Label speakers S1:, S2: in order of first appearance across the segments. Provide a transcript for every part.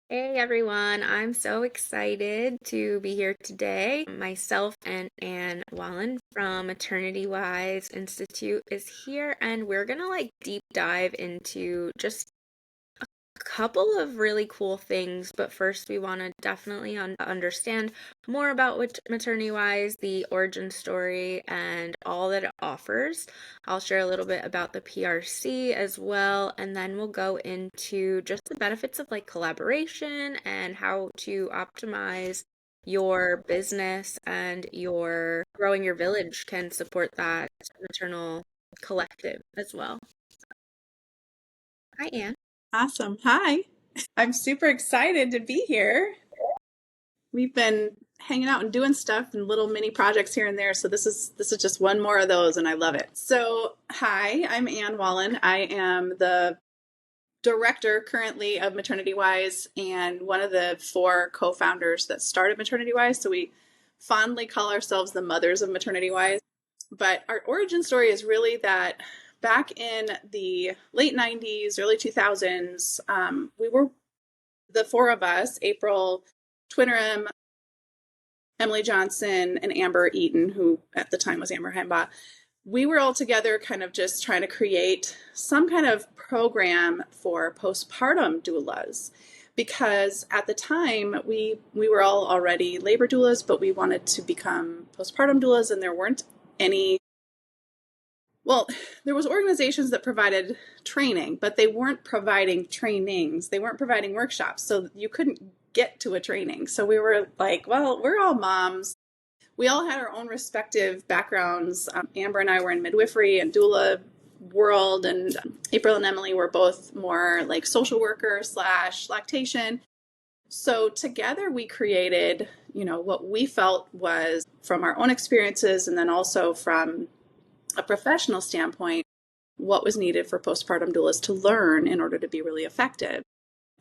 S1: Hey everyone, I'm so excited to be here today. Myself and Anne Wallen from MaternityWise Institute is here, and we're gonna deep dive into just a couple of really cool things. But first, we want to definitely understand more about what MaternityWise, the origin story, and all that it offers. I'll share a little bit about the PRC as well, and then we'll go into just the benefits of collaboration and how to optimize your business and your growing your village can support that maternal collective as well. Hi, Anne.
S2: Awesome. Hi. I'm super excited to be here. We've been hanging out and doing stuff and little mini projects here and there. So this is just one more of those and I love it. So, hi, I'm Anne Wallen. I am the director currently of MaternityWise and one of the four co-founders that started MaternityWise. So we fondly call ourselves the mothers of MaternityWise. But our origin story is really that back in the late 90s, early 2000s, we were the four of us, April Twinnerim, Emily Johnson, and Amber Eaton, who at the time was Amber Heimbaugh. We were all together kind of just trying to create some kind of program for postpartum doulas because at the time we were all already labor doulas, but we wanted to become postpartum doulas, and there weren't any. Well, there was organizations that provided training, but they weren't providing trainings. They weren't providing workshops, so you couldn't get to a training. So we were like, well, we're all moms. We all had our own respective backgrounds. Amber and I were in midwifery and doula world, and April and Emily were both more like social worker slash lactation. So together we created, what we felt was from our own experiences and then also from a professional standpoint, what was needed for postpartum doulas to learn in order to be really effective.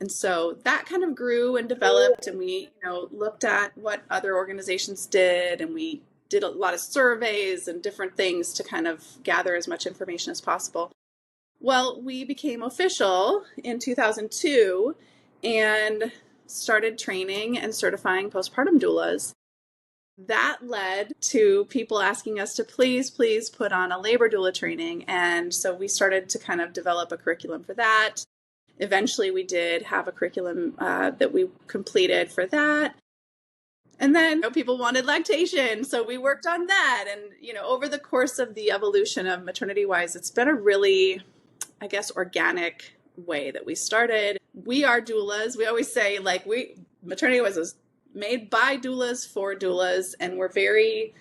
S2: And so that kind of grew and developed, and we, looked at what other organizations did, and we did a lot of surveys and different things to kind of gather as much information as possible. Well, we became official in 2002 and started training and certifying postpartum doulas. That led to people asking us to please put on a labor doula training. And so we started to kind of develop a curriculum for that. Eventually, we did have a curriculum that we completed for that. And then people wanted lactation. So we worked on that. And, over the course of the evolution of MaternityWise, it's been a really, I guess, organic way that we started. We are doulas. We always say, MaternityWise is made by doulas for doulas, and we're very,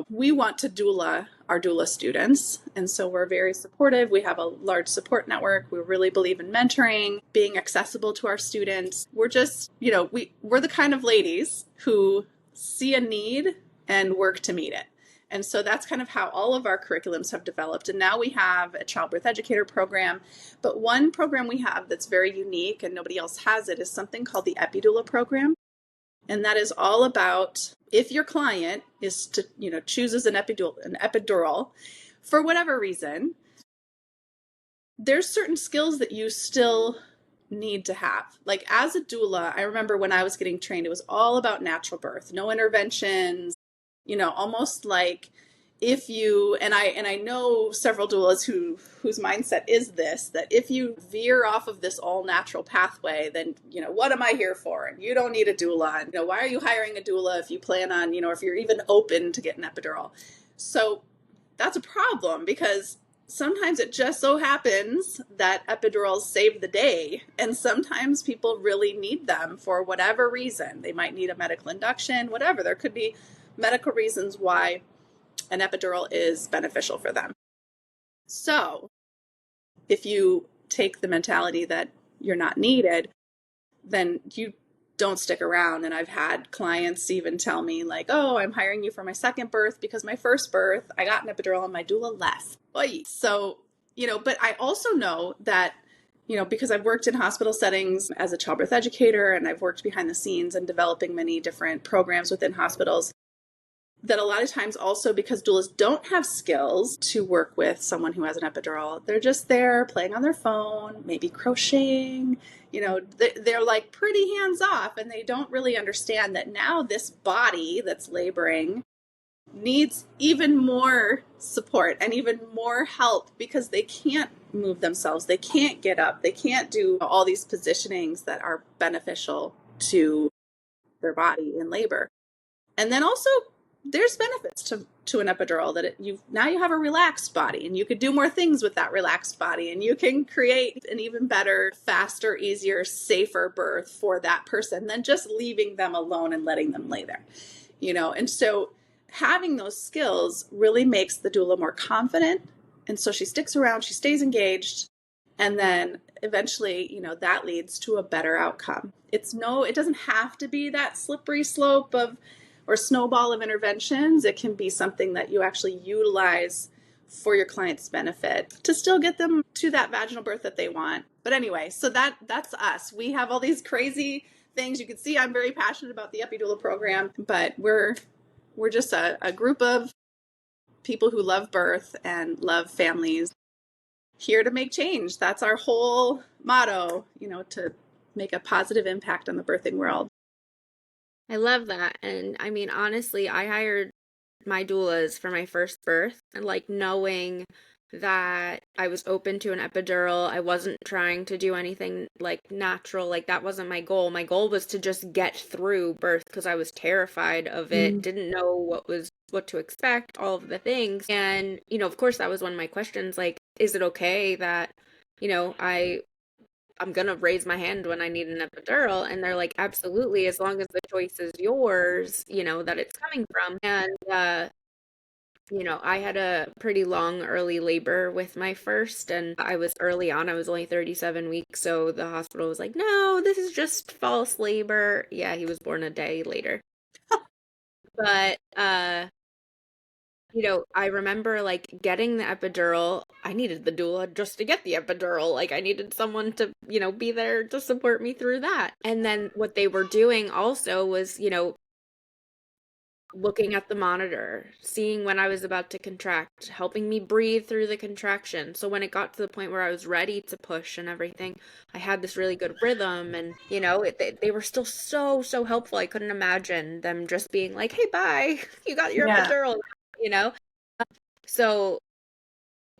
S2: we want to doula our doula students, and so we're very supportive. We have a large support network. We really believe in mentoring, being accessible to our students. We're just, we're the kind of ladies who see a need and work to meet it. And so that's kind of how all of our curriculums have developed. And now we have a childbirth educator program. But one program we have that's very unique and nobody else has it is something called the Epidural Program. And that is all about if your client is to, chooses an epidural for whatever reason, there's certain skills that you still need to have. Like as a doula, I remember when I was getting trained, it was all about natural birth, no interventions, almost like if you and I know several doulas whose mindset is this, that if you veer off of this all natural pathway, then what am I here for? And you don't need a doula. And, why are you hiring a doula if you plan on, if you're even open to get an epidural? So that's a problem because sometimes it just so happens that epidurals save the day, and sometimes people really need them for whatever reason. They might need a medical induction, whatever. There could be medical reasons why an epidural is beneficial for them. So if you take the mentality that you're not needed, then you don't stick around. And I've had clients even tell me like, oh, I'm hiring you for my second birth because my first birth, I got an epidural and my doula left. So, but I also know that, because I've worked in hospital settings as a childbirth educator and I've worked behind the scenes and developing many different programs within hospitals, that a lot of times also, because doulas don't have skills to work with someone who has an epidural, they're just there playing on their phone, maybe crocheting, they're like pretty hands off, and they don't really understand that now this body that's laboring needs even more support and even more help, because they can't move themselves, they can't get up, they can't do all these positionings that are beneficial to their body in labor. And then also there's benefits to an epidural, that you have a relaxed body, and you could do more things with that relaxed body, and you can create an even better, faster, easier, safer birth for that person than just leaving them alone and letting them lay there, and so having those skills really makes the doula more confident, and so she sticks around, she stays engaged, and then eventually, that leads to a better outcome. It doesn't have to be that slippery slope or snowball of interventions. It can be something that you actually utilize for your client's benefit to still get them to that vaginal birth that they want. But anyway, so that's us. We have all these crazy things. You can see I'm very passionate about the Epidural Program, but we're just a group of people who love birth and love families, here to make change. That's our whole motto, to make a positive impact on the birthing world.
S1: I love that. And I mean, honestly, I hired my doulas for my first birth, and like knowing that I was open to an epidural. I wasn't trying to do anything like natural. Like that wasn't my goal. My goal was to just get through birth, because I was terrified of it, didn't know what to expect, all of the things. And, of course that was one of my questions, like, is it okay that, I'm gonna raise my hand when I need an epidural? And they're like, absolutely, as long as the choice is yours, that it's coming from. And I had a pretty long early labor with my first, and I was early on. I was only 37 weeks, so the hospital was like, no, this is just false labor. Yeah, he was born a day later. But I remember like getting the epidural. I needed the doula just to get the epidural. Like I needed someone to, be there to support me through that. And then what they were doing also was, looking at the monitor, seeing when I was about to contract, helping me breathe through the contraction. So when it got to the point where I was ready to push and everything, I had this really good rhythm, and they were still so helpful. I couldn't imagine them just being like, "Hey, bye, you got your epidural," you know. So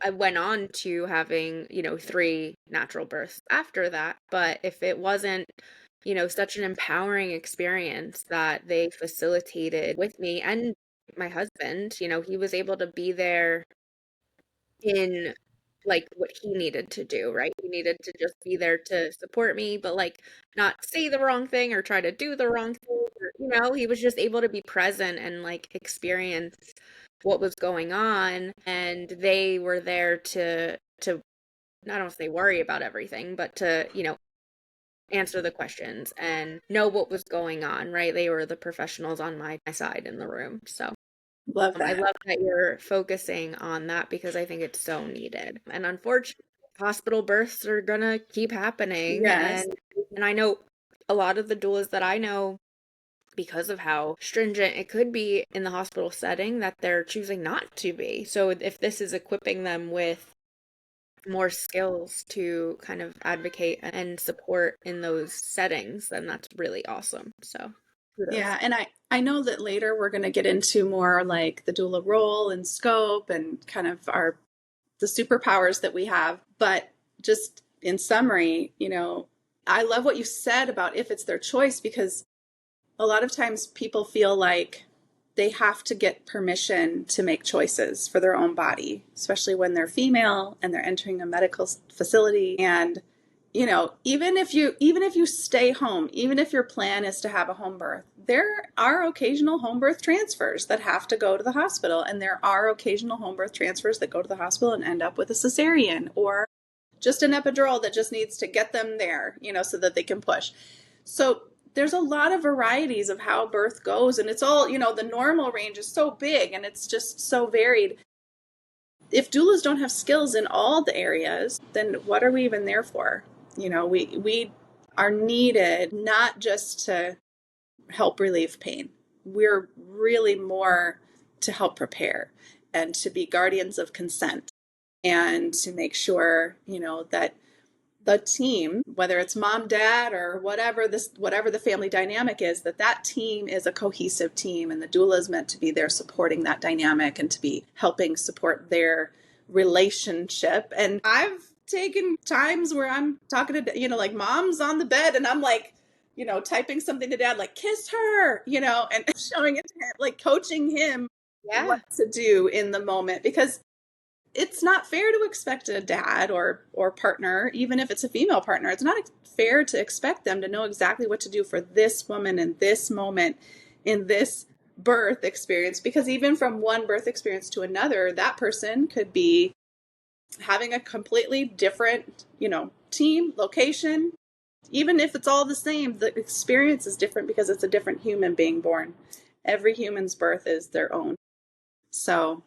S1: I went on to having, 3 natural births after that. But if it wasn't, such an empowering experience that they facilitated with me and my husband, he was able to be there in like what he needed to do, right? He needed to just be there to support me, but like not say the wrong thing or try to do the wrong thing. He was just able to be present and like experience what was going on, and they were there to not only say worry about everything, but to, answer the questions and know what was going on, right? They were the professionals on my side in the room. So
S2: Love that.
S1: I love that you're focusing on that, because I think it's so needed. And unfortunately, hospital births are gonna keep happening.
S2: Yes.
S1: And I know a lot of the doulas that I know, because of how stringent it could be in the hospital setting, that they're choosing not to be. So if this is equipping them with more skills to kind of advocate and support in those settings, then that's really awesome. So kudos.
S2: Yeah, and I know that later we're going to get into more like the doula role and scope and kind of the superpowers that we have. But just in summary, I love what you said about if it's their choice, because a lot of times people feel like they have to get permission to make choices for their own body, especially when they're female and they're entering a medical facility. And, even if you stay home, even if your plan is to have a home birth, there are occasional home birth transfers that have to go to the hospital. And there are occasional home birth transfers that go to the hospital and end up with a cesarean or just an epidural that just needs to get them there, so that they can push. So there's a lot of varieties of how birth goes, and it's all, the normal range is so big and it's just so varied. If doulas don't have skills in all the areas, then what are we even there for? We are needed not just to help relieve pain. We're really more to help prepare and to be guardians of consent and to make sure, that the team, whether it's mom, dad, or whatever the family dynamic is, that team is a cohesive team, and the doula is meant to be there supporting that dynamic and to be helping support their relationship. And I've taken times where I'm talking to, like mom's on the bed and I'm like, typing something to dad, like kiss her, and showing it to him, like coaching him what to do in the moment, because it's not fair to expect a dad or partner, even if it's a female partner, it's not fair to expect them to know exactly what to do for this woman in this moment, in this birth experience, because even from one birth experience to another, that person could be having a completely different, team, location. Even if it's all the same, the experience is different because it's a different human being born. Every human's birth is their own. So,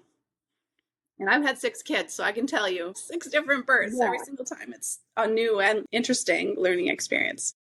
S2: and I've had 6 kids, so I can tell you 6 different births every single time. It's a new and interesting learning experience.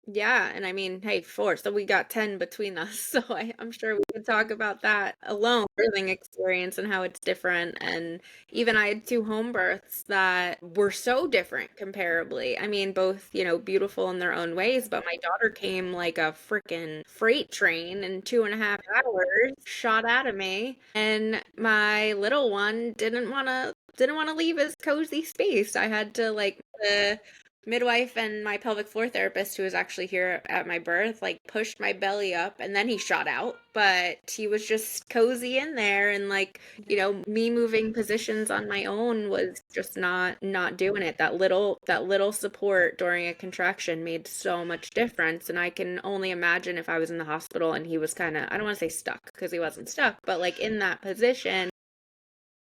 S1: Yeah, and I mean, hey, 4, so we got 10 between us, so I'm sure we could talk about that alone, birthing experience and how it's different. And even I had 2 home births that were so different comparably. I mean, both, beautiful in their own ways, but my daughter came like a freaking freight train in 2.5 hours, shot out of me, and my little one didn't want to leave his cozy space. I had to like the midwife and my pelvic floor therapist, who was actually here at my birth, like pushed my belly up and then he shot out, but he was just cozy in there. And like, me moving positions on my own was just not doing it. That little support during a contraction made so much difference. And I can only imagine if I was in the hospital and he was kind of, I don't want to say stuck because he wasn't stuck, but like in that position,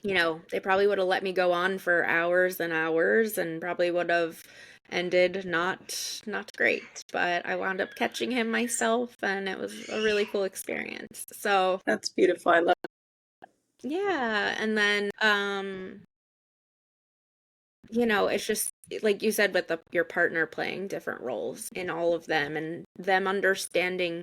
S1: they probably would have let me go on for hours and hours and probably would have ended not great. But I wound up catching him myself and it was a really cool experience. So
S2: That's beautiful. I love it.
S1: yeah, and then it's just like you said with your partner playing different roles in all of them and them understanding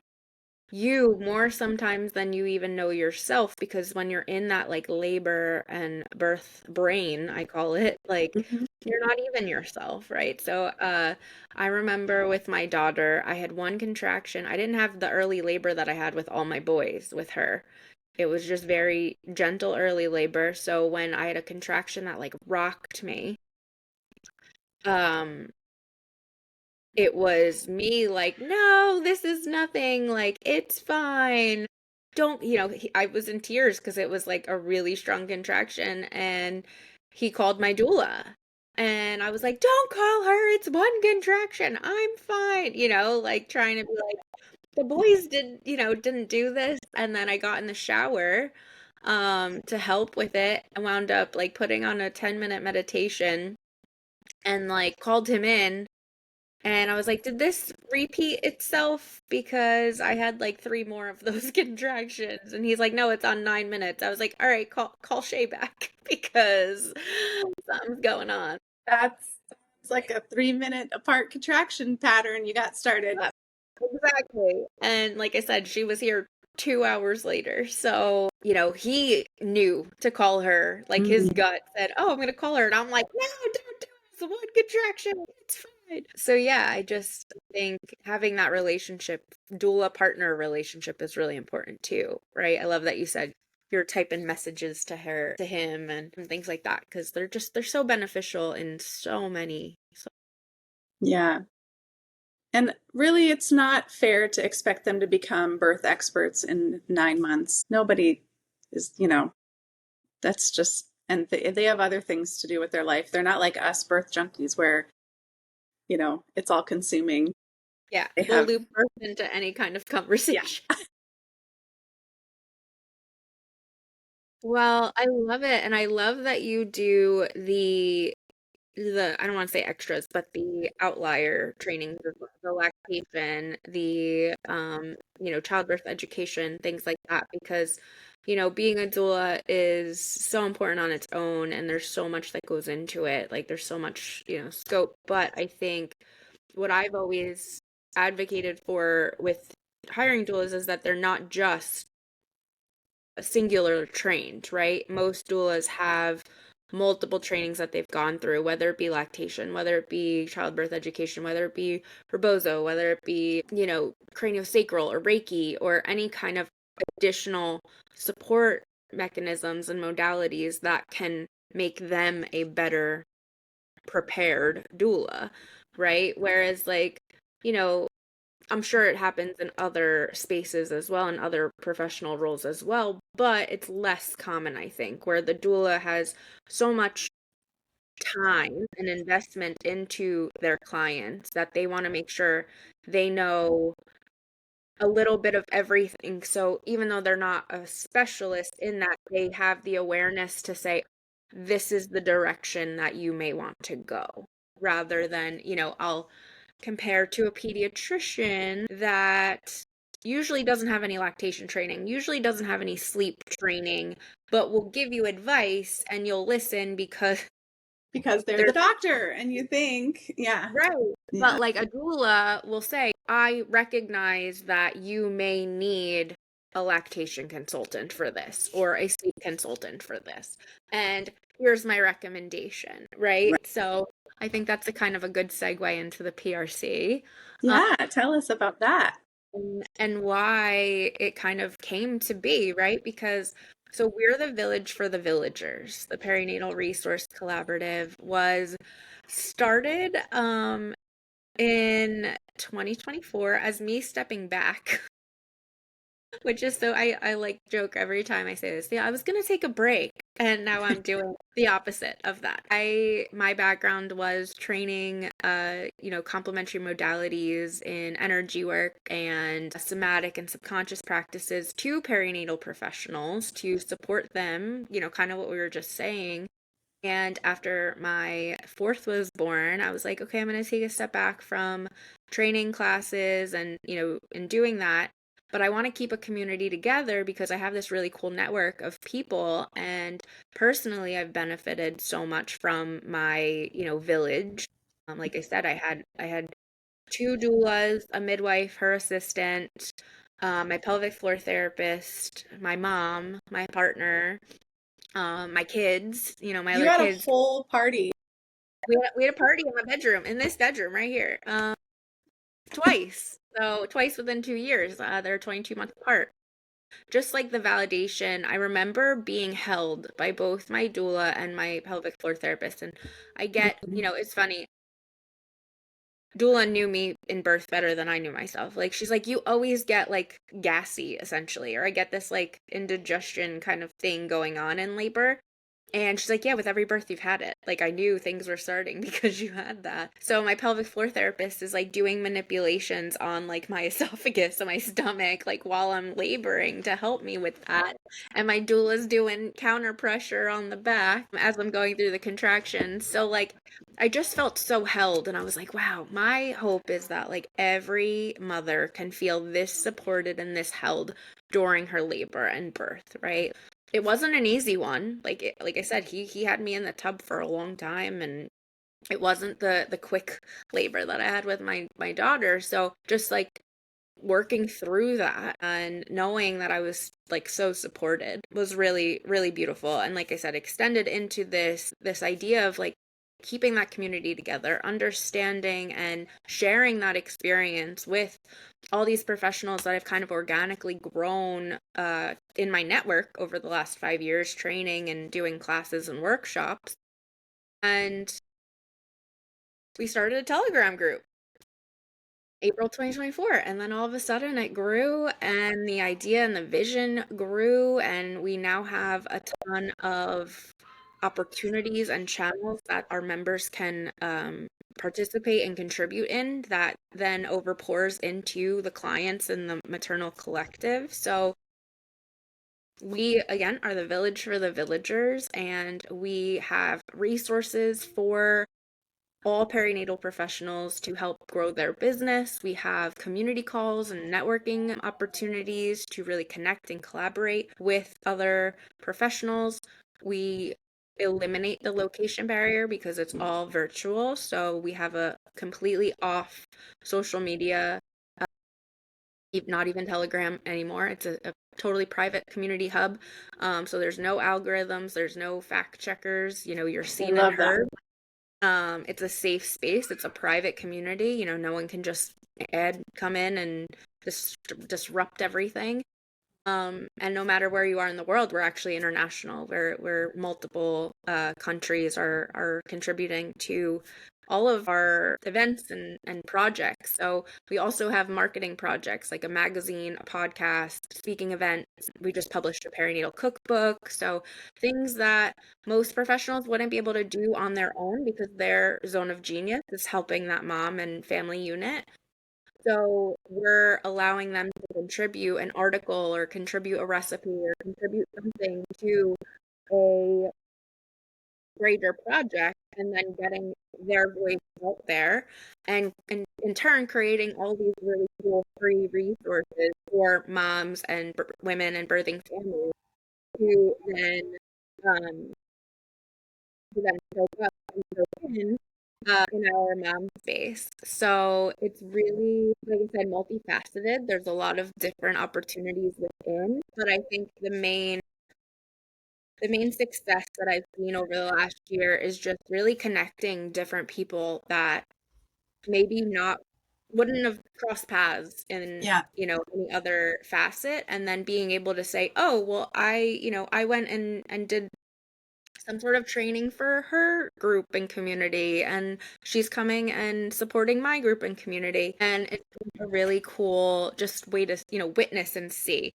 S1: you more sometimes than you even know yourself, because when you're in that like labor and birth brain, I call it, like you're not even yourself, right? So I remember with my daughter, I had one contraction. I didn't have the early labor that I had with all my boys with her. It was just very gentle early labor. So when I had a contraction that like rocked me, um it was me like, no, this is nothing. Like, it's fine. Don't, I was in tears because it was like a really strong contraction. And he called my doula. And I was like, don't call her. It's one contraction. I'm fine. Like trying to be like, the boys didn't do this. And then I got in the shower to help with it. I wound up like putting on a 10-minute meditation and like called him in. And I was like, did this repeat itself? Because I had like 3 more of those contractions. And he's like, no, it's on 9 minutes. I was like, all right, call Shay back because something's going on.
S2: It's like a 3-minute apart contraction pattern you got started.
S1: Yeah, exactly. And like I said, she was here 2 hours later. So, he knew to call her. Like his gut said, oh, I'm going to call her. And I'm like, no, don't do it. It's one contraction. It's fine. So yeah, I just think having that relationship, doula partner relationship, is really important too, right? I love that you said you're typing messages to him and things like that, because they're so beneficial in so many.
S2: Yeah. And really, it's not fair to expect them to become birth experts in 9 months. Nobody is, that's just, and they have other things to do with their life. They're not like us birth junkies where, it's all consuming.
S1: Yeah, we'll loop birth into any kind of conversation. Yeah. Well, I love it. And I love that you do the I don't want to say extras, but the outlier trainings, the lactation, the childbirth education, things like that, because being a doula is so important on its own, and there's so much that goes into it. Like there's so much, scope. But I think what I've always advocated for with hiring doulas is that they're not just singular trained, right? Most doulas have multiple trainings that they've gone through, whether it be lactation, whether it be childbirth education, whether it be rebozo, whether it be, craniosacral or Reiki or any kind of additional support mechanisms and modalities that can make them a better prepared doula, right? Whereas, like, you know, I'm sure it happens in other spaces as well, in other professional roles as well, but it's less common, I think, where the doula has so much time and investment into their clients that they want to make sure they know a little bit of everything. So even though they're not a specialist in that, they have the awareness to say, this is the direction that you may want to go, rather than, I'll compare to a pediatrician that usually doesn't have any lactation training, usually doesn't have any sleep training, but will give you advice and you'll listen because
S2: they're the doctor and you think, yeah.
S1: Right.
S2: Yeah.
S1: But like a doula will say, I recognize that you may need a lactation consultant for this or a sleep consultant for this. And here's my recommendation, right?
S2: Right.
S1: So I think that's a kind of a good segue into the PRC.
S2: Yeah, tell us about that.
S1: And why it kind of came to be, right? Because so we're the village for the villagers. The Perinatal Resource Collaborative was started in 2024 as me stepping back, which is so I like joke every time I say this. Yeah, I was gonna take a break and now I'm doing the opposite of that. My background was training complementary modalities in energy work and somatic and subconscious practices to perinatal professionals to support them, kind of what we were just saying. And after my fourth was born, I was like, okay, I'm going to take a step back from training classes and, and doing that. But I want to keep a community together because I have this really cool network of people. And personally, I've benefited so much from my, village. Like I said, I had two doulas, a midwife, her assistant, my pelvic floor therapist, my mom, my partner, my kids, my
S2: You
S1: other
S2: got a
S1: kids.
S2: whole party.
S1: We had a party in my bedroom, in this bedroom right here, twice. So twice within 2 years. They're 22 months apart. Just like the validation, I remember being held by both my doula and my pelvic floor therapist. And I get, it's funny. Doula knew me in birth better than I knew myself. Like, she's like, you always get like gassy, essentially, or I get this like indigestion kind of thing going on in labor. And she's like, yeah, with every birth you've had it. Like, I knew things were starting because you had that. So my pelvic floor therapist is like doing manipulations on like my esophagus and my stomach, like while I'm laboring to help me with that. And my doula's doing counter pressure on the back as I'm going through the contractions. So like, I just felt so held. And I was like, wow, my hope is that like every mother can feel this supported and this held during her labor and birth, right? It wasn't an easy one. Like I said, he had me in the tub for a long time, and it wasn't the quick labor that I had with my daughter. So just like working through that and knowing that I was like so supported was really, really beautiful. And like I said, extended into this idea of like keeping that community together, understanding and sharing that experience with all these professionals that I've kind of organically grown in my network over the last 5 years, training and doing classes and workshops. And we started a Telegram group April 2024, and then all of a sudden it grew and the idea and the vision grew, and we now have a ton of opportunities and channels that our members can participate and contribute in that then overpours into the clients in the maternal collective. So we again are the village for the villagers, and we have resources for all perinatal professionals to help grow their business. We have community calls and networking opportunities to really connect and collaborate with other professionals. We eliminate the location barrier because it's all virtual. So we have a completely off social media not even Telegram anymore. It's a totally private community hub. So there's no algorithms, there's no fact checkers, you're
S2: I
S1: seen and
S2: love that.
S1: heard. It's a safe space. It's a private community. No one can just come in and disrupt everything. And no matter where you are in the world, we're actually international. We're multiple countries are contributing to all of our events and projects. So we also have marketing projects like a magazine, a podcast, speaking events. We just published a perinatal cookbook. So things that most professionals wouldn't be able to do on their own because their zone of genius is helping that mom and family unit. So we're allowing them to contribute an article or contribute a recipe or contribute something to a greater project and then getting their voice out there and in turn creating all these really cool free resources for moms and women and birthing families to then um, soak up and soak in our mom space. So it's really, like I said, multifaceted. There's a lot of different opportunities within, but I think the main success that I've seen over the last year is just really connecting different people that maybe not wouldn't have crossed paths in
S2: Yeah.
S1: any other facet, and then being able to say, oh well, I went and did some sort of training for her group and community, and she's coming and supporting my group and community, and it's a really cool just way to witness and see.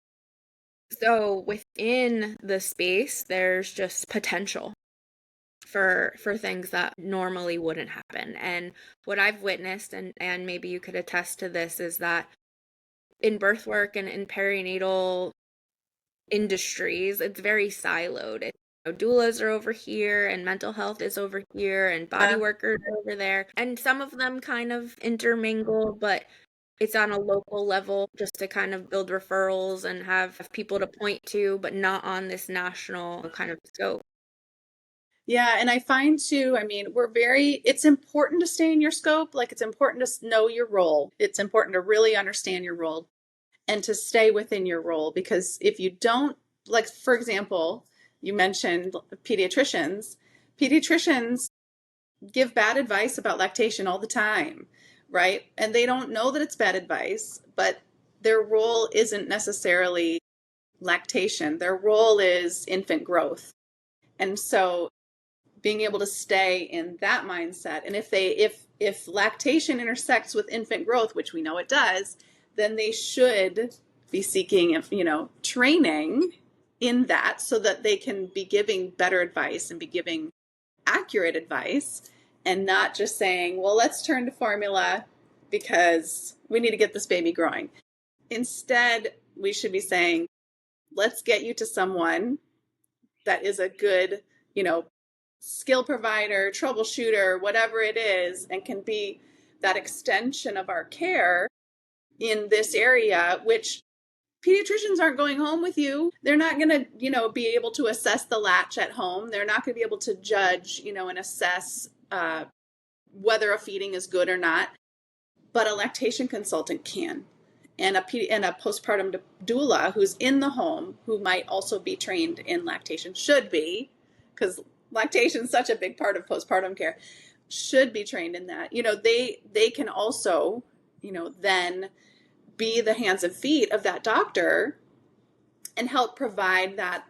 S1: So within the space there's just potential for things that normally wouldn't happen. And what I've witnessed, and maybe you could attest to this, is that in birth work and in perinatal industries, it's very siloed. Doulas are over here, and mental health is over here, and body workers are over there. And some of them kind of intermingle, but it's on a local level just to kind of build referrals and have people to point to, but not on this national kind of scope.
S2: Yeah, and I find too, I mean, it's important to stay in your scope. Like, it's important to know your role. It's important to really understand your role and to stay within your role, because if you don't, like, for example, you mentioned pediatricians. Pediatricians give bad advice about lactation all the time, right? And they don't know that it's bad advice, but their role isn't necessarily lactation. Their role is infant growth. And so being able to stay in that mindset, and if lactation intersects with infant growth, which we know it does, then they should be seeking training in that so that they can be giving better advice and be giving accurate advice, and not just saying, well, let's turn to formula because we need to get this baby growing. Instead, we should be saying, let's get you to someone that is a good, skill provider, troubleshooter, whatever it is, and can be that extension of our care in this area, which pediatricians aren't going home with you. They're not going to, be able to assess the latch at home. They're not going to be able to judge, and assess whether a feeding is good or not. But a lactation consultant can. And a postpartum doula who's in the home, who might also be trained in lactation, should be, because lactation is such a big part of postpartum care, should be trained in that. They can also, then be the hands and feet of that doctor and help provide that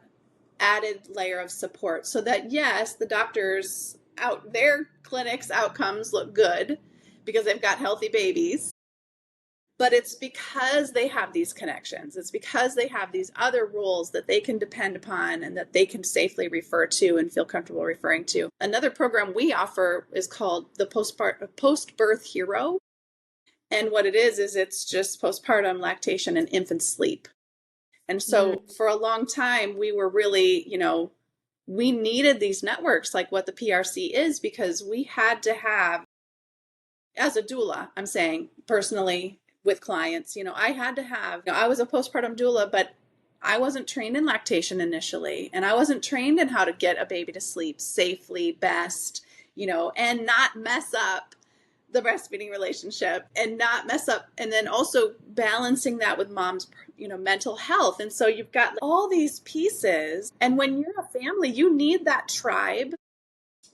S2: added layer of support, so that, yes, the doctors their clinics outcomes look good because they've got healthy babies, but it's because they have these connections. It's because they have these other roles that they can depend upon and that they can safely refer to and feel comfortable referring to. Another program we offer is called the Post-Birth Hero. And what it is it's just postpartum lactation and infant sleep. And so for a long time, we were really, we needed these networks like what the PRC is, because we had to have, as a doula, I'm saying personally with clients, I had to have, I was a postpartum doula, but I wasn't trained in lactation initially. And I wasn't trained in how to get a baby to sleep safely, best, and not mess up the breastfeeding relationship and not mess up. And then also balancing that with mom's, mental health. And so you've got all these pieces. And when you're a family, you need that tribe,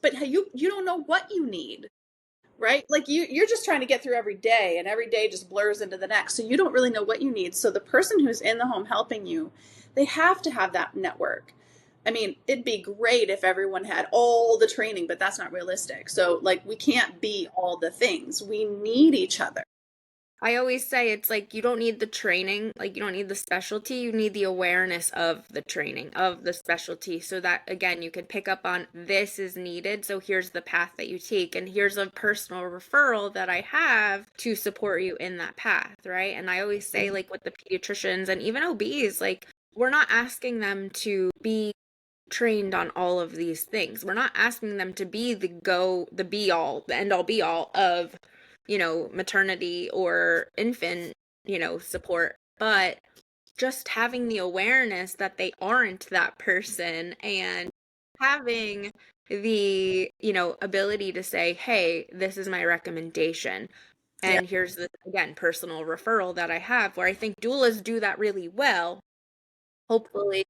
S2: but you don't know what you need. Right? Like you're just trying to get through every day, and every day just blurs into the next. So you don't really know what you need. So the person who's in the home helping you, they have to have that network. I mean, it'd be great if everyone had all the training, but that's not realistic. So like we can't be all the things. We need each other.
S1: I always say it's like you don't need the training, like you don't need the specialty, you need the awareness of the training, of the specialty, so that again you can pick up on this is needed, so here's the path that you take, and here's a personal referral that I have to support you in that path, right? And I always say, like with the pediatricians and even OBs, like we're not asking them to be trained on all of these things. We're not asking them to be the be all, the end all be all of maternity or infant, support, but just having the awareness that they aren't that person and having the, ability to say, hey, this is my recommendation. And here's the, again, personal referral that I have, where I think doulas do that really well. Hopefully,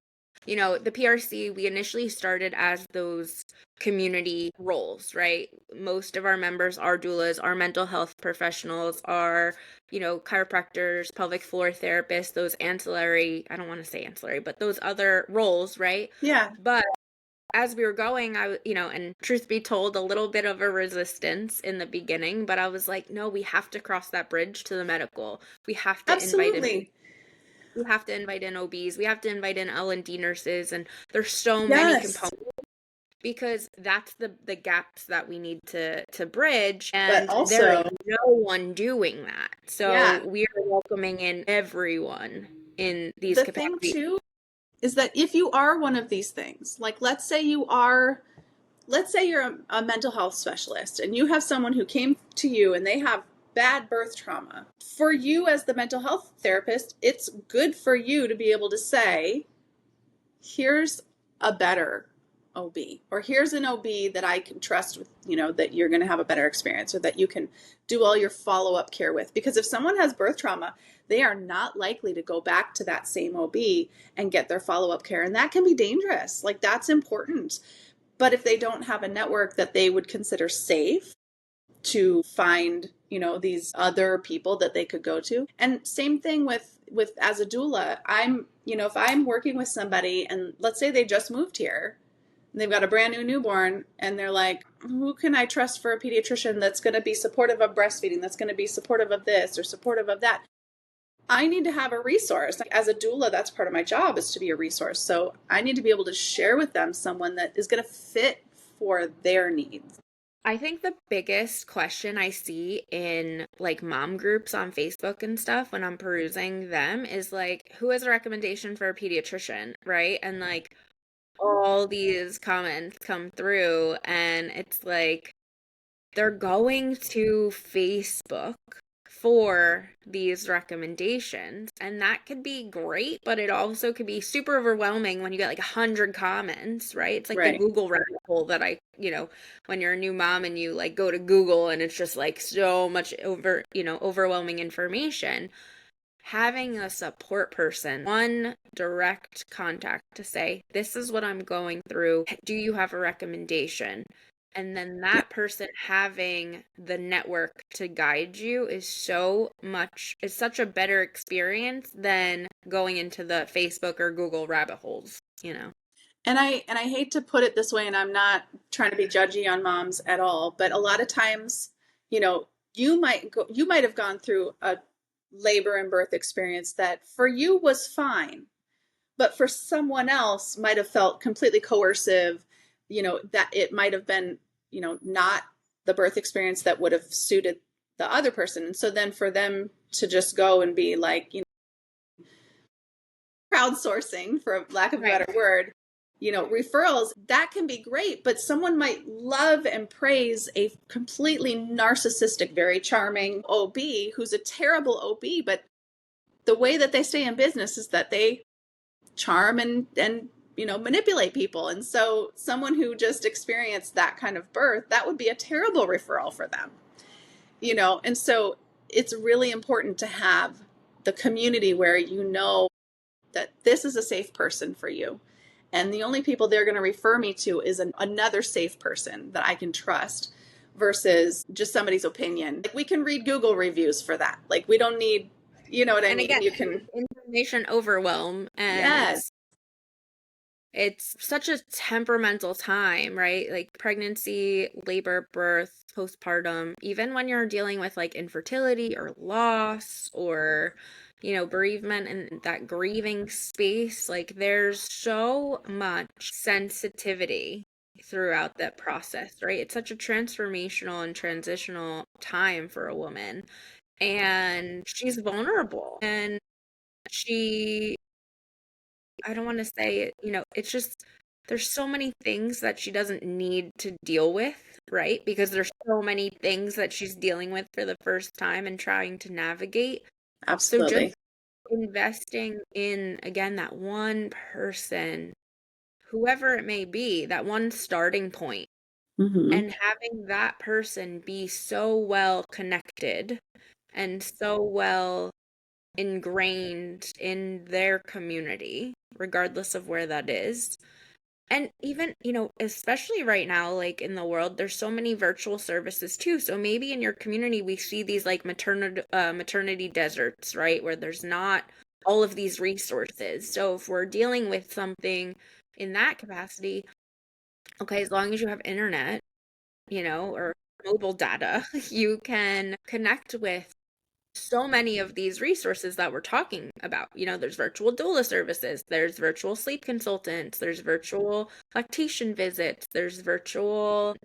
S1: the PRC, we initially started as those community roles, right? Most of our members are doulas, are mental health professionals, are, chiropractors, pelvic floor therapists, those ancillary, I don't want to say ancillary, but those other roles, right?
S2: Yeah.
S1: But as we were going, and truth be told, a little bit of a resistance in the beginning, but I was like, no, we have to cross that bridge to the medical. We have to
S2: Absolutely.
S1: we have to invite in OBs. We have to invite in L&D nurses, and there's so many components, because that's the gaps that we need to bridge, and
S2: but also,
S1: there is no one doing that. So we are welcoming in everyone in these capacities.
S2: The thing too is that if you are one of these things, like let's say you're a mental health specialist and you have someone who came to you and they have bad birth trauma. For you as the mental health therapist, it's good for you to be able to say, here's a better OB, or here's an OB that I can trust with, that you're going to have a better experience, or that you can do all your follow-up care with. Because if someone has birth trauma, they are not likely to go back to that same OB and get their follow-up care. And that can be dangerous. Like that's important. But if they don't have a network that they would consider safe to find, these other people that they could go to. And same thing with as a doula, if I'm working with somebody and let's say they just moved here and they've got a brand new newborn and they're like, who can I trust for a pediatrician that's going to be supportive of breastfeeding, that's going to be supportive of this or supportive of that? I need to have a resource. As a doula, that's part of my job, is to be a resource. So I need to be able to share with them someone that is going to fit for their needs.
S1: I think the biggest question I see in like mom groups on Facebook and stuff when I'm perusing them is like, who has a recommendation for a pediatrician, right? And like all these comments come through and it's like they're going to Facebook for these recommendations, and that could be great, but it also could be super overwhelming when you get like 100 comments, right? It's like the Google rabbit hole that when you're a new mom and you like go to Google and it's just like so much overwhelming information. Having a support person, one direct contact to say, this is what I'm going through, do you have a recommendation? And then that person having the network to guide you is such a better experience than going into the Facebook or Google rabbit holes, And
S2: I hate to put it this way, and I'm not trying to be judgy on moms at all, but a lot of times, you might have gone through a labor and birth experience that for you was fine, but for someone else might have felt completely coercive, that it might have been, not the birth experience that would have suited the other person. And so then for them to just go and be like, crowdsourcing, for lack of a better word, referrals, that can be great, but someone might love and praise a completely narcissistic, very charming OB who's a terrible OB, but the way that they stay in business is that they charm and manipulate people. And so someone who just experienced that kind of birth, that would be a terrible referral for them. And so it's really important to have the community where you know that this is a safe person for you. And the only people they're going to refer me to is another safe person that I can trust versus just somebody's opinion. Like, we can read Google reviews for that. Like, we don't need, you know what I
S1: And
S2: mean?
S1: again,
S2: You can,
S1: information overwhelm, and
S2: yes,
S1: it's such a temperamental time, right? Like pregnancy, labor, birth, postpartum, even when you're dealing with like infertility or loss or, bereavement and that grieving space, like there's so much sensitivity throughout that process, right? It's such a transformational and transitional time for a woman. And she's vulnerable. And she I don't want to say it, it's just there's so many things that she doesn't need to deal with, right? Because there's so many things that she's dealing with for the first time and trying to navigate. So just
S2: absolutely.
S1: investing in, again, that one person, whoever it may be, that one starting point,
S2: Mm-hmm.
S1: and having that person be so well connected and so well ingrained in their community, regardless of where that is. And even, especially right now, like in the world, there's so many virtual services too. So maybe in your community, we see these like maternity deserts, right? Where there's not all of these resources. So if we're dealing with something in that capacity, okay, as long as you have internet, or mobile data, you can connect with so many of these resources that we're talking about. There's virtual doula services, there's virtual sleep consultants, there's virtual lactation visits, there's virtual,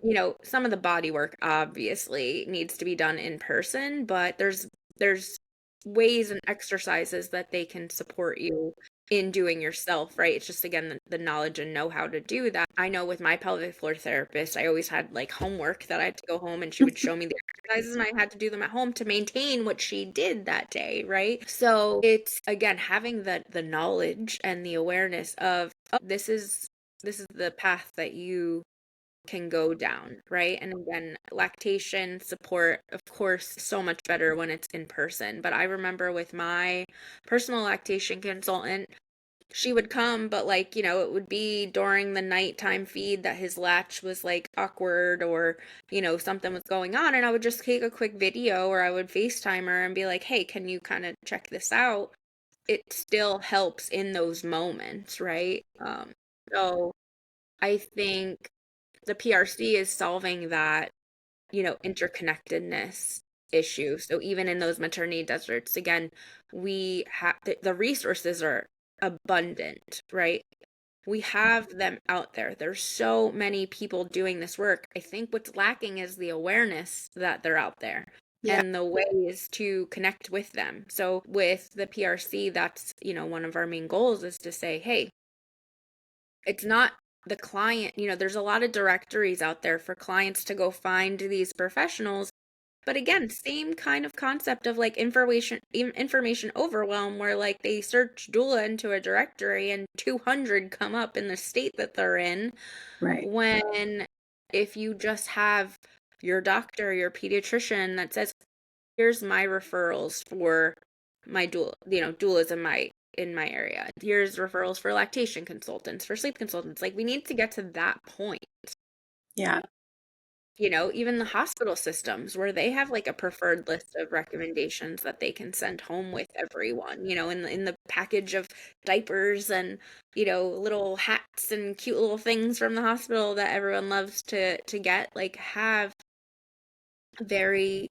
S1: some of the body work obviously needs to be done in person, but there's ways and exercises that they can support you in doing yourself, right? It's just, again, the knowledge and know how to do that. I know with my pelvic floor therapist, I always had like homework that I had to go home and she would show me the exercises and I had to do them at home to maintain what she did that day, right? So it's, again, having the knowledge and the awareness of, oh, this is the path that you can go down, right? And again, lactation support, of course, so much better when it's in person. But I remember with my personal lactation consultant, she would come, but like, it would be during the nighttime feed that his latch was like awkward, or, something was going on. And I would just take a quick video, or I would FaceTime her and be like, hey, can you kind of check this out? It still helps in those moments, right? So I think the PRC is solving that, interconnectedness issue. So even in those maternity deserts, again, we have the resources are abundant, right? We have them out there. There's so many people doing this work. I think what's lacking is the awareness that they're out there
S2: Yeah.
S1: and the ways to connect with them. So with the PRC, that's, one of our main goals is to say, hey, it's not the client, there's a lot of directories out there for clients to go find these professionals. But again, same kind of concept of like information overwhelm, where like they search doula into a directory and 200 come up in the state that they're in.
S2: Right.
S1: When if you just have your doctor, your pediatrician that says, here's my referrals for my doula, doulas in my area. Here's referrals for lactation consultants, for sleep consultants. Like, we need to get to that point.
S2: Yeah.
S1: Even the hospital systems where they have like a preferred list of recommendations that they can send home with everyone, in the package of diapers and, little hats and cute little things from the hospital that everyone loves to get, like, have very,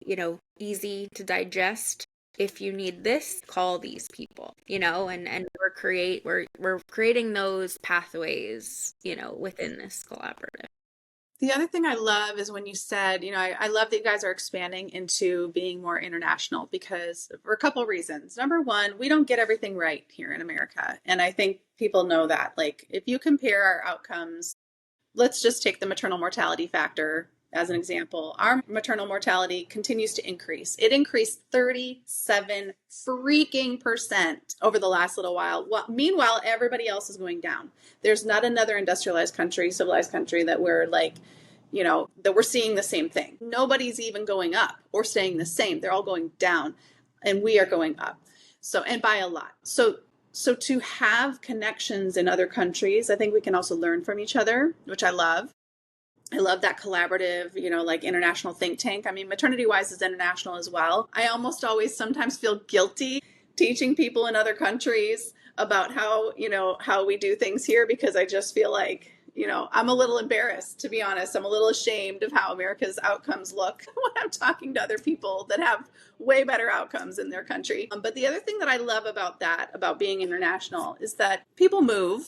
S1: easy to digest. If you need this, call these people, and we're creating those pathways, within this collaborative.
S2: The other thing I love is when you said, I love that you guys are expanding into being more international, because for a couple of reasons. Number one, we don't get everything right here in America. And I think people know that. Like, if you compare our outcomes, let's just take the maternal mortality factor as an example. Our maternal mortality continues to increase. It increased 37 freaking percent over the last little while. Meanwhile, everybody else is going down. There's not another industrialized country, civilized country that we're like, that we're seeing the same thing. Nobody's even going up or staying the same. They're all going down, and we are going up. So, and by a lot. So to have connections in other countries, I think we can also learn from each other, which I love. I love that collaborative, like international think tank. I mean, MaternityWise is international as well. I almost always sometimes feel guilty teaching people in other countries about how we do things here, because I just feel like, I'm a little embarrassed, to be honest. I'm a little ashamed of how America's outcomes look when I'm talking to other people that have way better outcomes in their country. But the other thing that I love about being international, is that people move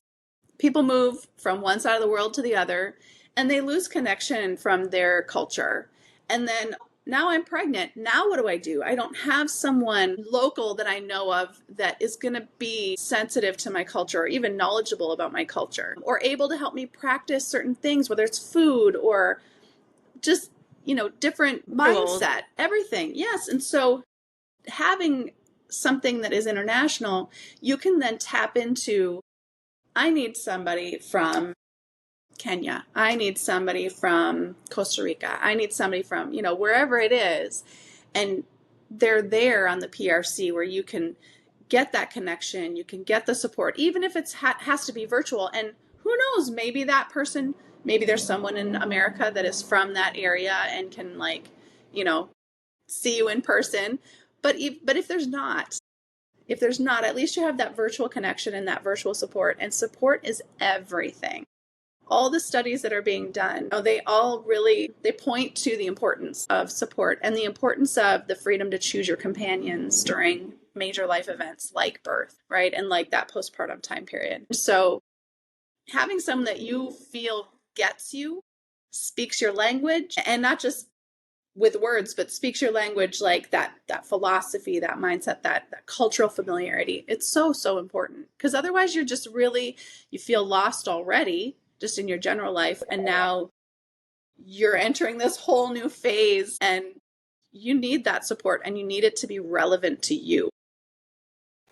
S2: from one side of the world to the other, and they lose connection from their culture. And then now I'm pregnant. Now what do? I don't have someone local that I know of that is going to be sensitive to my culture, or even knowledgeable about my culture, or able to help me practice certain things, whether it's food or just, different mindset, everything. Yes. And so having something that is international, you can then tap into, I need somebody from Kenya. I need somebody from Costa Rica. I need somebody from, wherever it is. And they're there on the PRC, where you can get that connection. You can get the support, even if it has to be virtual. And who knows, maybe that person, maybe there's someone in America that is from that area and can see you in person. But if there's not, at least you have that virtual connection and that virtual support. And support is everything. All the studies that are being done, they point to the importance of support and the importance of the freedom to choose your companions during major life events like birth, right? And like that postpartum time period. So having someone that you feel gets you, speaks your language, and not just with words, but speaks your language, like that philosophy, that mindset, that cultural familiarity. It's so, so important, because otherwise you're just you feel lost already just in your general life. And now you're entering this whole new phase, and you need that support, and you need it to be relevant to you.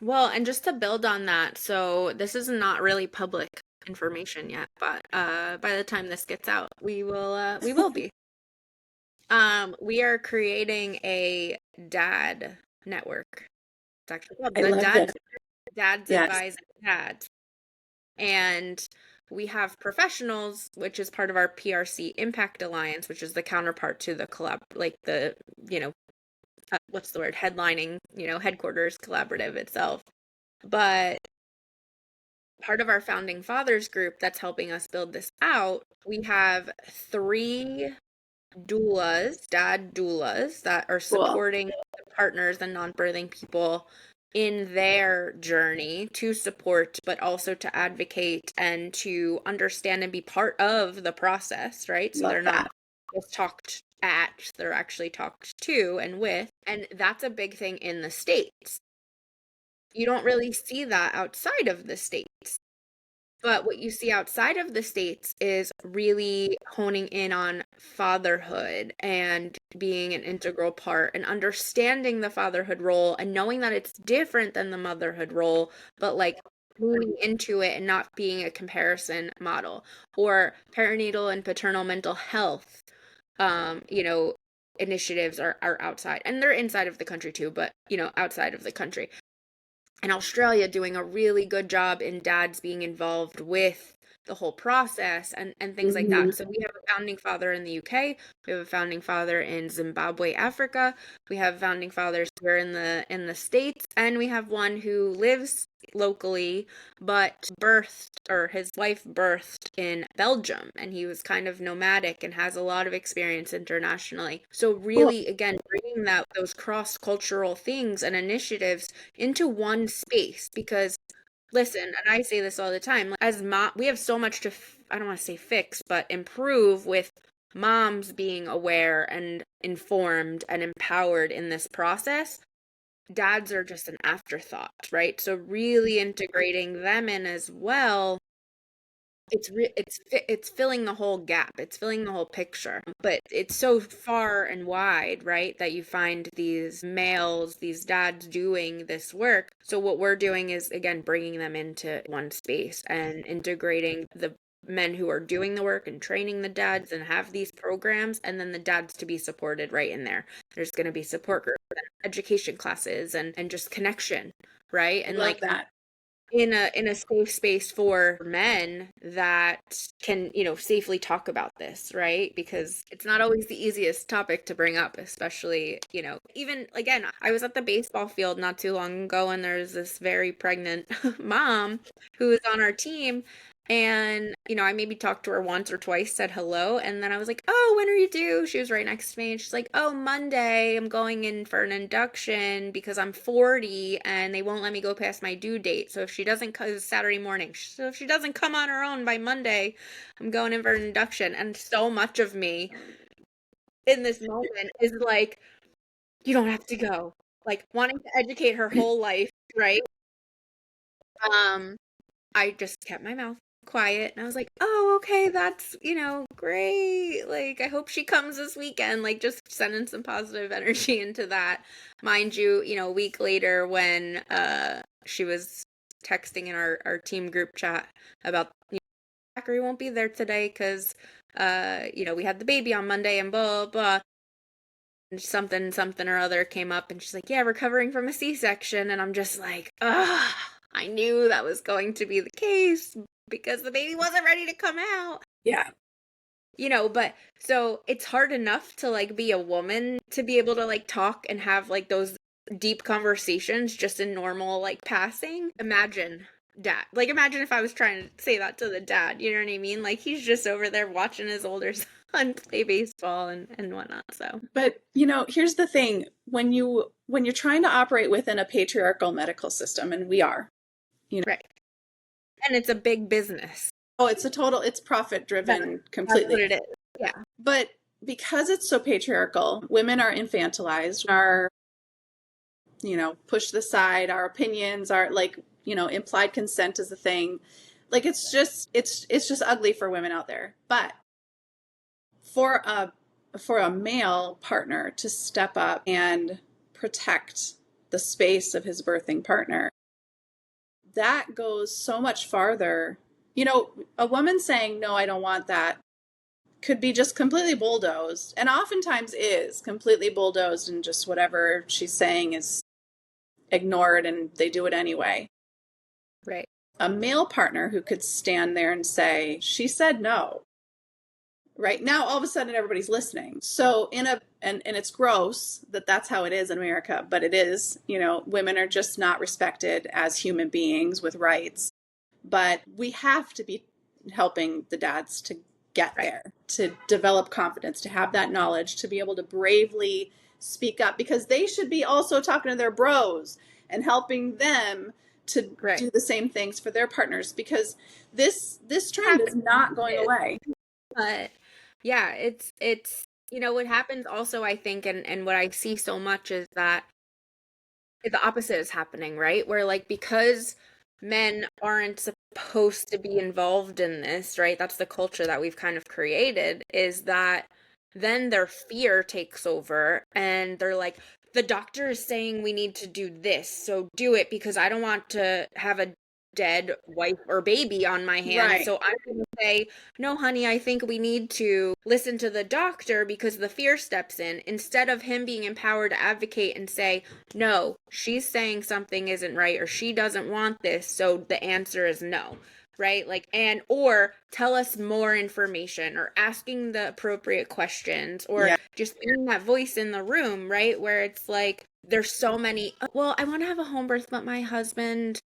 S1: Well, and just to build on that, so this is not really public information yet, but by the time this gets out, we will be. We are creating a dad network. It's actually called the Dads Advising Dads. And we have professionals, which is part of our PRC Impact Alliance, which is the counterpart to the what's the word? Headlining, headquarters collaborative itself. But part of our founding fathers group that's helping us build this out, we have 3 dad doulas that are supporting the partners and non-birthing people in their journey to support, but also to advocate and to understand and be part of the process, right? So they're not just talked at, they're actually talked to and with. And that's a big thing in the States. You don't really see that outside of the States. But what you see outside of the States is really honing in on fatherhood and being an integral part and understanding the fatherhood role and knowing that it's different than the motherhood role, but like leaning into it and not being a comparison model. Or perinatal and paternal mental health, initiatives are outside, and they're inside of the country too, but outside of the country. And Australia doing a really good job in dads being involved with the whole process and things like that. So we have a founding father in the UK, we have a founding father in Zimbabwe, Africa, we have founding fathers here in the States, and we have one who lives locally but his wife birthed in Belgium, and he was kind of nomadic and has a lot of experience internationally. So really, again, bringing those cross-cultural things and initiatives into one space, because listen, and I say this all the time, as we have so much to, I don't want to say fix, but improve with moms being aware and informed and empowered in this process. Dads are just an afterthought, right? So really integrating them in as well. It's filling the whole gap. It's filling the whole picture. But it's so far and wide, right, that you find these males, these dads doing this work. So what we're doing is, again, bringing them into one space and integrating the men who are doing the work and training the dads and have these programs, and then the dads to be supported right in there. There's going to be support groups and education classes and just connection, right? And
S2: Love
S1: like
S2: that.
S1: in a safe space for men that can, safely talk about this, right? Because it's not always the easiest topic to bring up, especially, even again, I was at the baseball field not too long ago, and there's this very pregnant mom who is on our team. And, I maybe talked to her once or twice, said hello, and then I was like, oh, when are you due? She was right next to me, and she's like, oh, Monday, I'm going in for an induction because I'm 40, and they won't let me go past my due date. So if she doesn't come, Saturday morning, so if she doesn't come on her own by Monday, I'm going in for an induction. And so much of me in this moment is like, you don't have to go. Like, wanting to educate her whole life, right? I just kept my mouth quiet, and I was like, oh, okay, that's, great. Like, I hope she comes this weekend. Like, just sending some positive energy into that. Mind you, a week later when she was texting in our team group chat about, Zachary won't be there today because, we had the baby on Monday and blah, blah. And something or other came up, and she's like, yeah, recovering from a C-section. And I'm just like, ugh. I knew that was going to be the case because the baby wasn't ready to come out.
S2: Yeah.
S1: But so it's hard enough to like be a woman to be able to like talk and have like those deep conversations just in normal like passing. Imagine dad. Like imagine if I was trying to say that to the dad, you know what I mean? Like he's just over there watching his older son play baseball and whatnot. So
S2: But here's the thing. When you're trying to operate within a patriarchal medical system, and we are,
S1: right. And it's a big business.
S2: Oh, it's profit driven completely.
S1: That's what it is. Yeah.
S2: But because it's so patriarchal, women are infantilized, are, pushed aside, our opinions are like, implied consent is a thing. Like it's just ugly for women out there. But for a male partner to step up and protect the space of his birthing partner, that goes so much farther. A woman saying, no, I don't want that, could be just completely bulldozed, and oftentimes is completely bulldozed, and just whatever she's saying is ignored and they do it anyway.
S1: Right.
S2: A male partner who could stand there and say, she said no. Right now, all of a sudden, everybody's listening. So and it's gross that that's how it is in America, but it is. Women are just not respected as human beings with rights. But we have to be helping the dads to get there, to develop confidence, to have that knowledge, to be able to bravely speak up, because they should be also talking to their bros and helping them to do the same things for their partners, because this trend is not going away.
S1: But yeah, it's what happens also, I think, and what I see so much is that the opposite is happening, right? Where like because men aren't supposed to be involved in this, right? That's the culture that we've kind of created, is that then their fear takes over and they're like, the doctor is saying we need to do this, so do it because I don't want to have a dead wife or baby on my hands.
S2: Right.
S1: So I'm going to say, no, honey, I think we need to listen to the doctor because the fear steps in, instead of him being empowered to advocate and say, no, she's saying something isn't right or she doesn't want this. So the answer is no. Right? Like, or tell us more information, or asking the appropriate questions, or just being that voice in the room, right? Where it's like, there's so many, well, I want to have a home birth, but my husband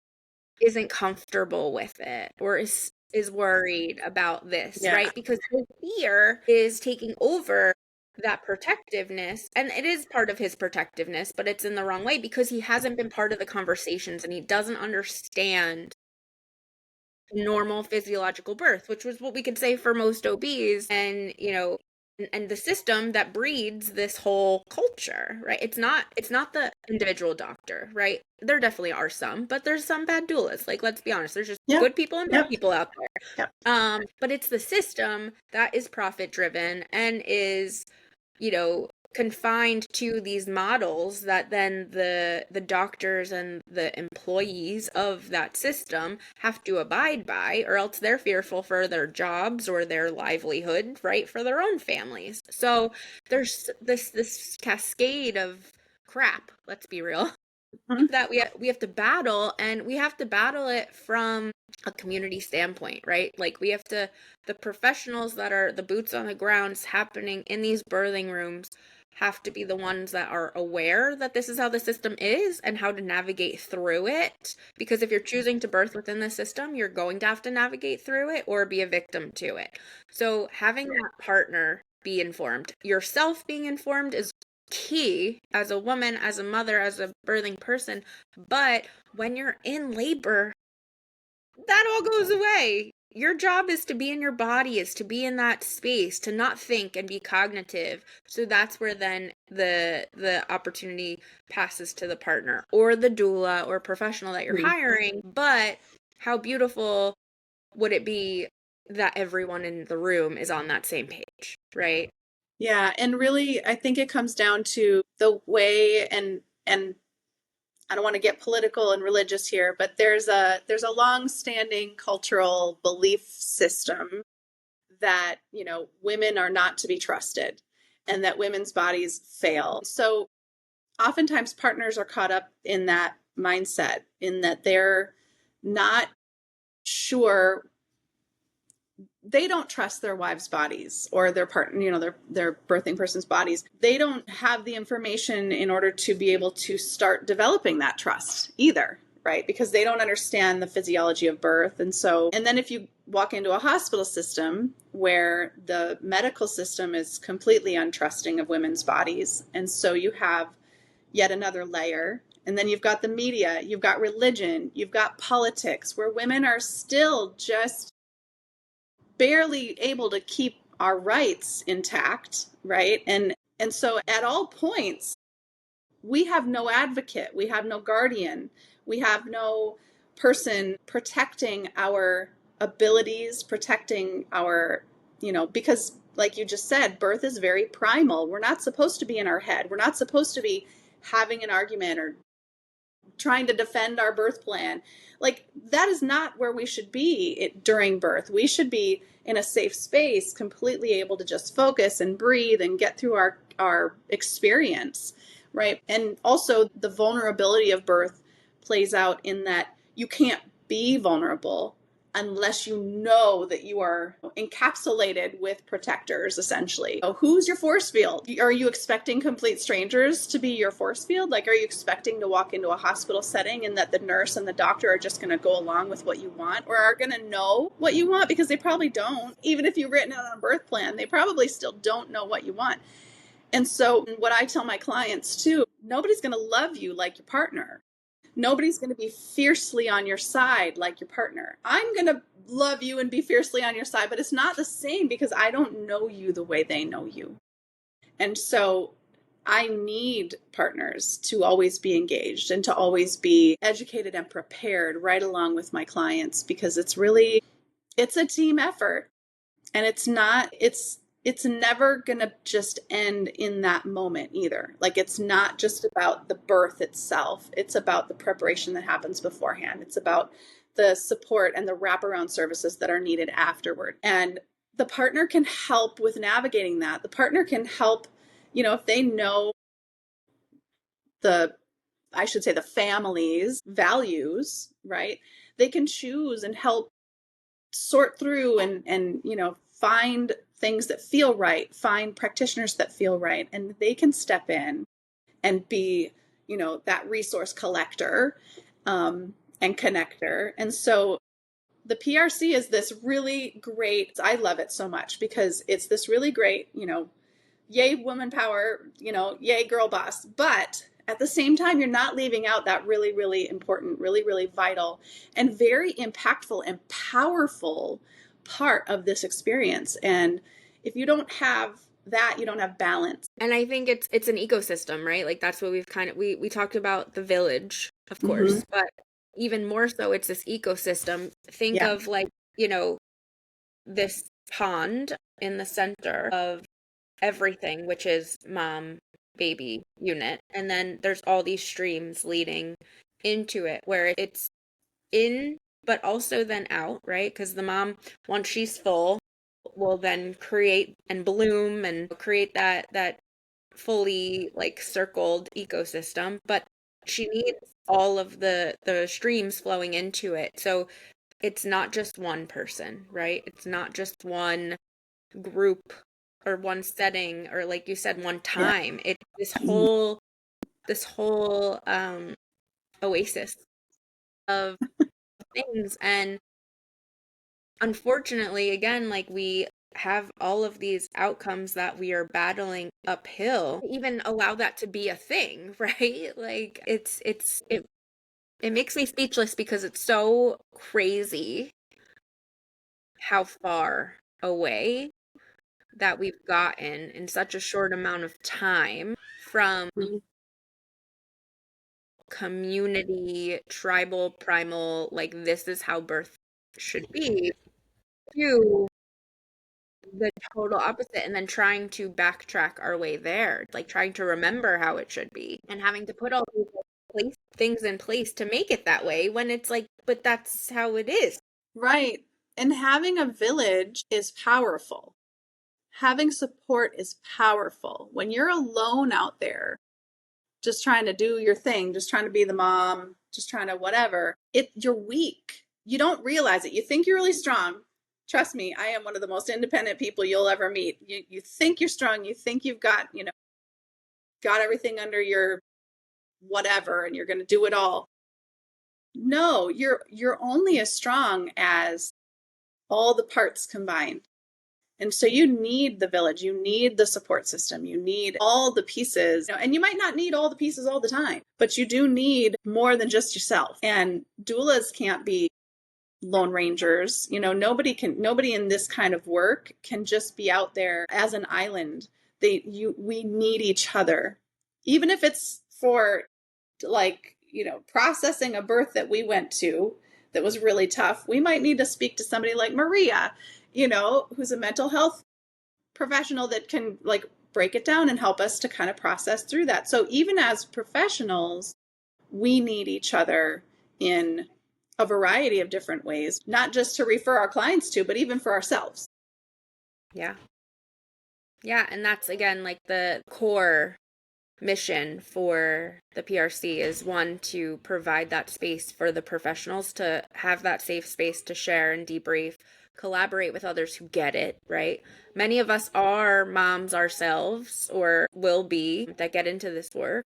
S1: isn't comfortable with it, or is worried about this, right? Because his fear is taking over that protectiveness, and it is part of his protectiveness, but it's in the wrong way because he hasn't been part of the conversations and he doesn't understand normal physiological birth, which was what we could say for most OBs, and and the system that breeds this whole culture, right? It's not the individual doctor, right? There definitely are some, but there's some bad doulas. Like, let's be honest, there's just good people and bad people out there. But it's the system that is profit driven and is, confined to these models that then the doctors and the employees of that system have to abide by, or else they're fearful for their jobs or their livelihood, right, for their own families. So there's this cascade of crap, let's be real, that we have to battle, and we have to battle it from a community standpoint, right? Like we have to, the professionals that are the boots on the ground happening in these birthing rooms have to be the ones that are aware that this is how the system is and how to navigate through it. Because if you're choosing to birth within the system, you're going to have to navigate through it or be a victim to it. So having that partner be informed, yourself being informed is key as a woman, as a mother, as a birthing person. But when you're in labor, that all goes away. Your job is to be in your body, is to be in that space, to not think and be cognitive. So that's where then the opportunity passes to the partner or the doula or professional that you're hiring. But how beautiful would it be that everyone in the room is on that same page, right?
S2: Yeah, and really, I think it comes down to the way, and I don't want to get political and religious here, but there's a long-standing cultural belief system that, women are not to be trusted and that women's bodies fail. So oftentimes partners are caught up in that mindset, in that they're not sure, they don't trust their wives' bodies or their partner, their birthing person's bodies. They don't have the information in order to be able to start developing that trust either, right? Because they don't understand the physiology of birth. And then if you walk into a hospital system where the medical system is completely untrusting of women's bodies, and so you have yet another layer. And then you've got the media, you've got religion, you've got politics, where women are still just barely able to keep our rights intact, right? And so at all points, we have no advocate, we have no guardian, we have no person protecting our abilities, protecting our, because like you just said, birth is very primal. We're not supposed to be in our head. We're not supposed to be having an argument or trying to defend our birth plan. Like, that is not where we should be during birth. We should be in a safe space, completely able to just focus and breathe and get through our experience, right? And also the vulnerability of birth plays out in that you can't be vulnerable unless you know that you are encapsulated with protectors, essentially. So who's your force field? Are you expecting complete strangers to be your force field? Like, are you expecting to walk into a hospital setting and that the nurse and the doctor are just going to go along with what you want, or are going to know what you want? Because they probably don't. Even if you've written it on a birth plan, they probably still don't know what you want. And so what I tell my clients too, nobody's going to love you like your partner. Nobody's going to be fiercely on your side like your partner. I'm going to love you and be fiercely on your side, but it's not the same because I don't know you the way they know you. And so I need partners to always be engaged and to always be educated and prepared right along with my clients, because it's a team effort. And it's never going to just end in that moment either. Like, it's not just about the birth itself. It's about the preparation that happens beforehand. It's about the support and the wraparound services that are needed afterward. And the partner can help with navigating that. The partner can help, if they know the family's values, right? They can choose and help sort through and find things that feel right, find practitioners that feel right, and they can step in and be that resource collector and connector. And so the PRC is this really great, I love it so much because it's this really great, yay woman power, yay girl boss, but at the same time, you're not leaving out that really, really important, really, really vital and very impactful and powerful part of this experience. And if you don't have that, you don't have balance.
S1: And I think it's an ecosystem, right? Like that's what we've we talked about the village, of course, but even more so, it's this ecosystem. Think of like, this pond in the center of everything, which is mom, baby unit. And then there's all these streams leading into it where it's in, but also then out, right? Because the mom, once she's full, will then create and bloom and create that fully like circled ecosystem, but she needs all of the streams flowing into it. So it's not just one person, right? It's not just one group or one setting or like you said, one
S2: Yeah.
S1: time. It's
S2: Mhm.
S1: this whole oasis of things. And unfortunately, again, like we have all of these outcomes that we are battling uphill, even allow that to be a thing, right? Like it makes me speechless because it's so crazy how far away that we've gotten in such a short amount of time from community, tribal, primal, like this is how birth should be, to the total opposite, and then trying to backtrack our way there, like trying to remember how it should be and having to put all these things in place to make it that way when it's like, but that's how it is.
S2: Right. And having a village is powerful. Having support is powerful. When you're alone out there, just trying to do your thing, just trying to be the mom, just trying to whatever, you're weak. You don't realize it. You think you're really strong. Trust me, I am one of the most independent people you'll ever meet. You think you're strong, you think you've got, got everything under your whatever and you're going to do it all. No, you're only as strong as all the parts combined. And so you need the village, you need the support system, you need all the pieces. And you might not need all the pieces all the time, but you do need more than just yourself. And doulas can't be lone rangers. Nobody in this kind of work can just be out there as an island. We need each other. Even if it's for like, processing a birth that we went to that was really tough, we might need to speak to somebody like Maria, who's a mental health professional that can like break it down and help us to kind of process through that. So even as professionals, we need each other in a variety of different ways, not just to refer our clients to, but even for ourselves.
S1: Yeah. Yeah, and that's again like the core mission for the PRC is one, to provide that space for the professionals to have that safe space to share and debrief, collaborate with others who get it, right? Many of us are moms ourselves or will be that get into this work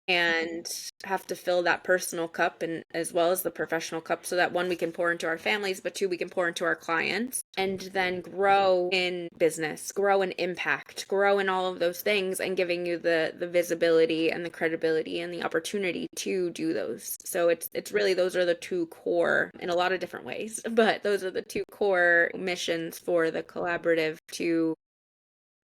S1: and have to fill that personal cup and as well as the professional cup, so that one, we can pour into our families, but two, we can pour into our clients and then grow in business, grow in impact, grow in all of those things, and giving you the visibility and the credibility and the opportunity to do those. So it's really, those are the two core, in a lot of different ways, but those are the two core missions for the collaborative to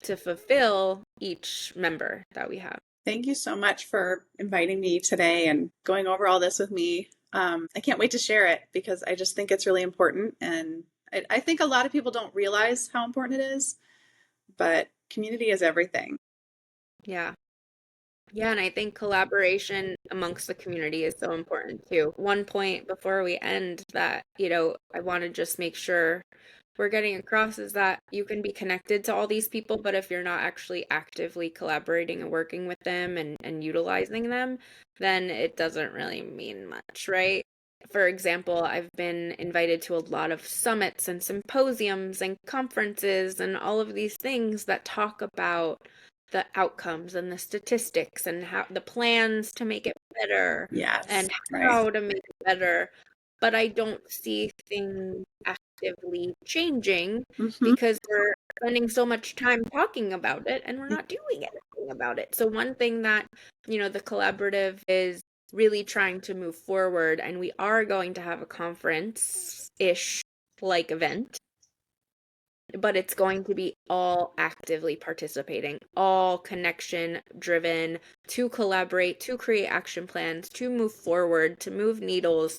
S1: fulfill each member that we have.
S2: Thank you so much for inviting me today and going over all this with me. I can't wait to share it because I just think it's really important. And I think a lot of people don't realize how important it is, but community is everything.
S1: Yeah. Yeah, and I think collaboration amongst the community is so important too. One point before we end that, I want to just make sure we're getting across is that you can be connected to all these people, but if you're not actually actively collaborating and working with them and utilizing them, then it doesn't really mean much, right? For example, I've been invited to a lot of summits and symposiums and conferences and all of these things that talk about the outcomes and the statistics and how the plans to make it better
S2: Yes,
S1: and
S2: right.
S1: how to make it better. But I don't see things actively changing
S2: Mm-hmm.
S1: because we're spending so much time talking about it and we're not doing anything about it. So one thing that, the collaborative is really trying to move forward, and we are going to have a conference-ish like event, but it's going to be all actively participating, all connection driven, to collaborate, to create action plans, to move forward, to move needles,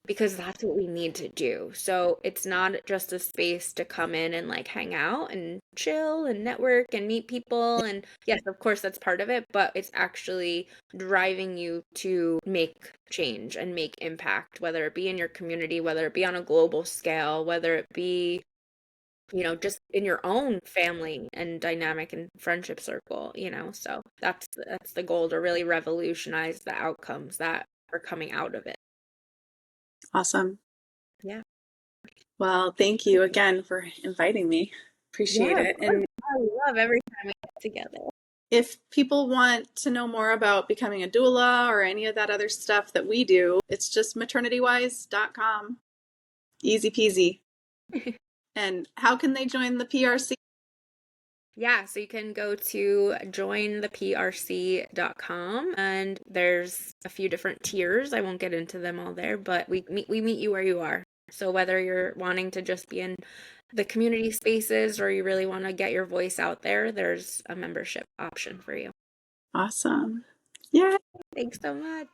S1: because that's what we need to do. So it's not just a space to come in and like hang out and chill and network and meet people. And yes, of course, that's part of it, but it's actually driving you to make change and make impact, whether it be in your community, whether it be on a global scale, whether it be, just in your own family and dynamic and friendship circle. So that's the goal, to really revolutionize the outcomes that are coming out of it.
S2: Awesome.
S1: Yeah.
S2: Well, thank you again for inviting me. Appreciate
S1: Yeah, of
S2: it.
S1: course.
S2: And
S1: I love every time we get together.
S2: if people want to know more about becoming a doula or any of that other stuff that we do, it's just maternitywise.com. Easy peasy. And how can they join the PRC?
S1: Yeah, so you can go to jointheprc.com, and there's a few different tiers. I won't get into them all there, but we meet you where you are. So whether you're wanting to just be in the community spaces or you really want to get your voice out there, there's a membership option for you.
S2: Awesome. Yeah.
S1: Thanks so much.